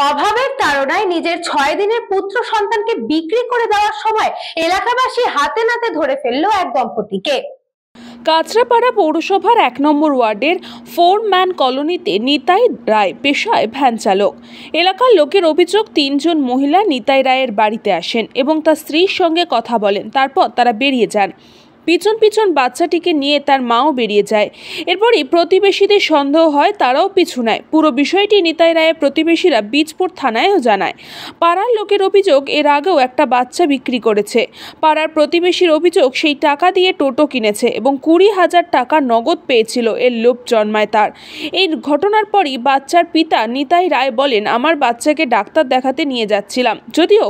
অভাবের তাড়নায় নিজের 6 দিনের পুত্র সন্তানকে বিক্রি করে দেওয়ার সময় এলাকাবাসী হাতে নাতে ধরে ফেললো এক দম্পতিকে। কাঁচরাপাড়া পৌরসভার 1 নম্বর ওয়ার্ডের 4 ম্যান কলোনিতে নিতাই রায় পেশায় ভ্যান চালক। এলাকার লোকের অভিযোগ 3 জন মহিলা নিতাই রায়ের বাড়িতে আসেন এবং তার স্ত্রীর সঙ্গে কথা বলেন। তারপর তারা বেরিয়ে যান। পিছন পিছন বাচ্চাটিকে নিয়ে তার মাও বেরিয়ে যায়। এরপরই প্রতিবেশীদের সন্দেহ হয়, তারাও পিছু নেয়। পুরো বিষয়টি নিতাই রায়ের প্রতিবেশীরা বীজপুর থানায়ও জানায়। পাড়ার লোকের অভিযোগ এর আগেও একটা বাচ্চা বিক্রি করেছে। পাড়ার প্রতিবেশীর অভিযোগ সেই টাকা দিয়ে টোটো কিনেছে এবং 20,000 টাকা নগদ পেয়েছিল। এর লোভ জন্মায় তার। এই ঘটনার পরই বাচ্চার পিতা নিতাই রায় বলেন, আমার বাচ্চাকে ডাক্তার দেখাতে নিয়ে যাচ্ছিলাম। যদিও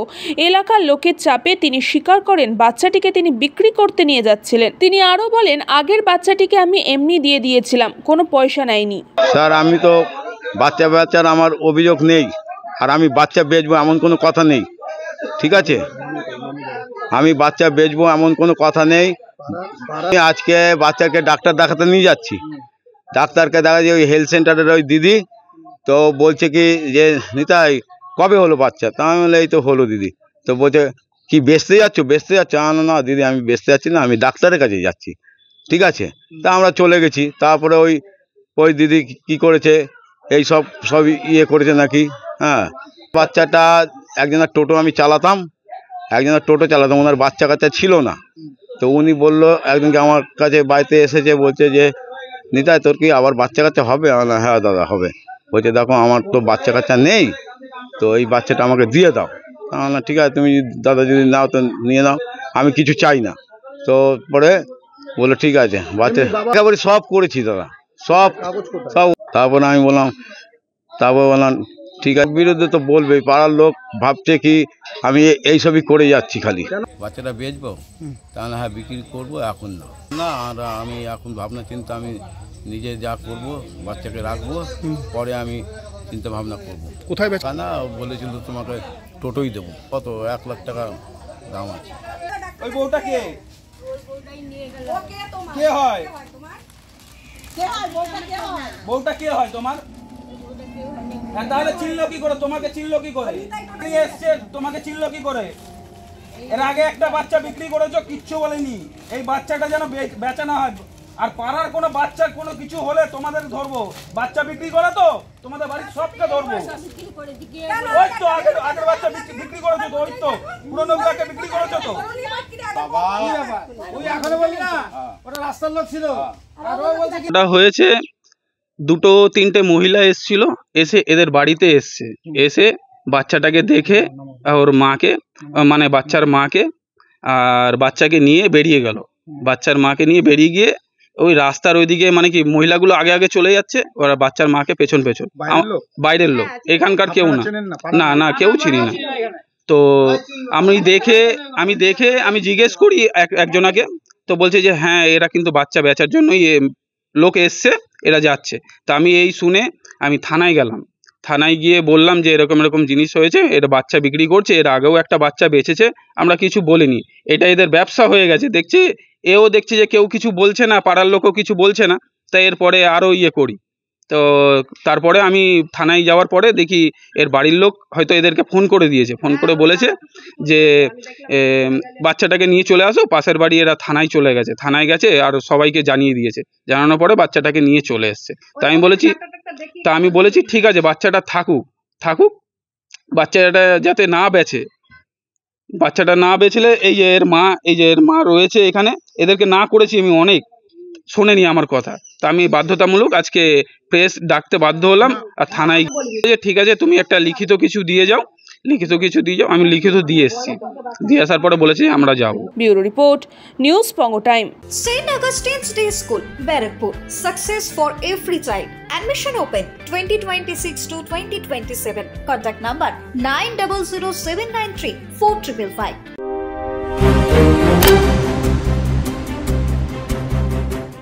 এলাকার লোকের চাপে তিনি স্বীকার করেন বাচ্চাটিকে তিনি বিক্রি করতে নিয়ে যাচ্ছেন। তিনি আরো বলেন, আগের বাচ্চাটিকে আমি এমনি দিয়ে দিয়েছিলাম, কোনো পয়সা নেয়নি। স্যার আমি তো বাচ্চার আমার অভিযোগ নেই, আর আমি বাচ্চা বেচবো এমন কোনো কথা নেই, ঠিক আছে? আমি বাচ্চা বেচবো এমন কোনো কথা নেই। আজকে বাচ্চাকে ডাক্তার দেখাতে নিয়ে যাচ্ছি। ডাক্তারকে দেখা যায় ওই হেলথ সেন্টারের ওই দিদি, তো বলছে কি যে নিতাই কবে হলো বাচ্চা? তা আমি বলে এই তো হলো দিদি। তো বলছে কি বেচতে যাচ্ছ? না দিদি আমি বেচতে যাচ্ছি না, আমি ডাক্তারের কাছে যাচ্ছি, ঠিক আছে? তা আমরা চলে গেছি। তারপরে ওই দিদি কি করেছে, এই সব ইয়ে করেছে নাকি। হ্যাঁ, বাচ্চাটা একজনের টোটো আমি চালাতাম, ওনার বাচ্চা কাচ্চা ছিল না। তো উনি বললো, একজনকে আমার কাছে বাড়িতে এসেছে, বলছে যে নিতাই তোর কি আবার বাচ্চা কাচ্চা হবে? হ্যাঁ দাদা হবে। বলছে দেখো আমার তো বাচ্চা কাচ্চা নেই, তো এই বাচ্চাটা আমাকে দিয়ে দাও। না ঠিক আছে, তুমি দাদা যদি নাও তো নিয়ে নাও, আমি কিছু চাই না। তো পরে বললো ঠিক আছে, বাচ্চা একেবারে সব করেছি দাদা, সব। তারপরে আমি বললাম ঠিক আছে, বিরুদ্ধে তো বলবেই, পাড়ার লোক ভাবছে কি আমি এইসবই করে যাচ্ছি খালি। বাচ্চাটা বেচবো, তাহলে হ্যাঁ বিক্রি করবো, এখন না। আর আমি এখন ভাবনা চিন্তা আমি নিজে যা করব, বাচ্চাকে রাখবো, পরে আমি চিন্তা ভাবনা করবো। কোথায় না বলেছিল তোমাকে টোটোই দেবো, কত 1 লাখ টাকা দাম আছে। ওই বউটা কে হয়? বউটা কে হয় তোমার? তাহলে চিনলো কি করে? তোমাকে চিনলো কি করে? এসছে তোমাকে চিনলো কি করে? এর আগে একটা বাচ্চা বিক্রি করেছো, কিচ্ছু বলেনি। এই বাচ্চাটা যেন বেচা না হয়। আর পাড়ার কোনো বাচ্চার কোনো কিছু হলে তোমাদের ধরবো। বাচ্চা বিক্রি করে তো তোমাদের বাড়ির সবকে ধরবো। ওই তো আগের বাচ্চা বিক্রি করেছো তো, ওই তো পুরনো গুলাকে বিক্রি করেছো তো। ওই এখনো বলি না ওটা রাস্তার লোক ছিল। ওটা হয়েছে, 2-3টে মহিলা এসেছিল, এসে এদের বাড়িতে এসে বাচ্চাটাকে দেখে ওর মাকে, মানে বাচ্চার মাকে আর বাচ্চাকে নিয়ে বেরিয়ে গেল। বাচ্চার মাকে নিয়ে বেরিয়ে গিয়ে ওই রাস্তার ওইদিকে, মানে কি মহিলাগুলো আগে চলে যাচ্ছে, ওরা বাচ্চার মাকে পেছন বাইরের লোক, এখানকার কেউ না কেউ চিনি না। তো আমি দেখে আমি জিজ্ঞেস করি একজনাকে, তো বলছে যে হ্যাঁ এরা কিন্তু বাচ্চা বেচার জন্যই লোক এসছে, এরা যাচ্ছে। তা আমি এই শুনে আমি থানায় গেলাম। থানায় গিয়ে বললাম যে এরকম জিনিস হয়েছে, এরা বাচ্চা বিক্রি করছে, এর আগেও একটা বাচ্চা বেচেছে, আমরা কিছু বলিনি, এটা এদের ব্যবসা হয়ে গেছে। এও দেখছে যে কেউ কিছু বলছে না, পাড়ার লোকও কিছু বলছে না, তাই এরপরে আরও করি। তো তারপরে আমি থানায় যাওয়ার পরে দেখি এর বাড়ির লোক হয়তো এদেরকে ফোন করে দিয়েছে, ফোন করে বলেছে যে বাচ্চাটাকে নিয়ে চলে আসো, পাশের বাড়ি। এরা থানায় চলে গেছে, থানায় গেছে আর সবাইকে জানিয়ে দিয়েছে। জানানোর পরে বাচ্চাটাকে নিয়ে চলে এসছে। তা আমি বলেছি ঠিক আছে, বাচ্চাটা থাকুক, বাচ্চাটা যাতে না বেচে। বাচ্চাটা না বেচলে এই যে এর মা রয়েছে এখানে, এদেরকে না করেছি আমি অনেক, শোনেনি আমার কথা। তা আমি বাধ্যতামূলক আজকে প্রেস ডাকতে বাধ্য হলাম। আর থানায় ঠিক আছে তুমি একটা লিখিত কিছু দিয়ে যাও, আমি লিখিত দিয়ে এসেছি। দিয়ে আসার পরে বলেছি আমরা যাবো। ব্যুরো রিপোর্ট, নিউজ পঙ্গো time. St. Augustine's Day School, Barakpur. Success for every child. Admission open 2026 to 2027. Contact number 900793 4555.